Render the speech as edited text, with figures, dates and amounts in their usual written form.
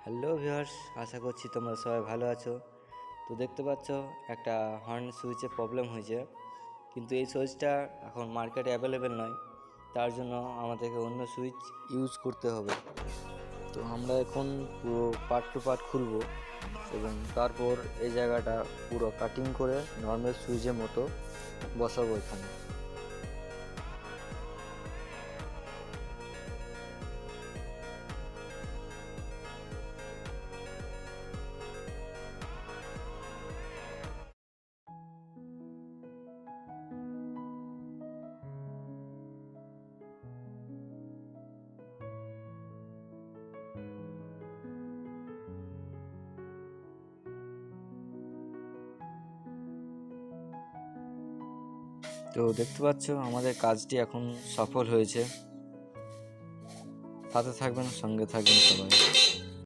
Hello viewers, আশা করছি তোমরা সবাই ভালো আছো। তো দেখতে পাচ্ছ একটা হর্ন সুইচে প্রবলেম হয়েছে, কিন্তু এই সুইচটা এখন মার্কেটে অ্যাভেলেবেল নয়। তার জন্য আমাদেরকে অন্য সুইচ ইউজ করতে হবে। তো আমরা এখন পুরো পার্ট টু পার্ট খুলবো এবং তারপর এই জায়গাটা পুরো কাটিং করে নর্মাল সুইচের মতো বসাবো এখানে। তো দেখতে পাচ্ছ আমাদের কাজটি এখন সফল হয়েছে। সাথে থাকবেন, সঙ্গে থাকবেন সবাই।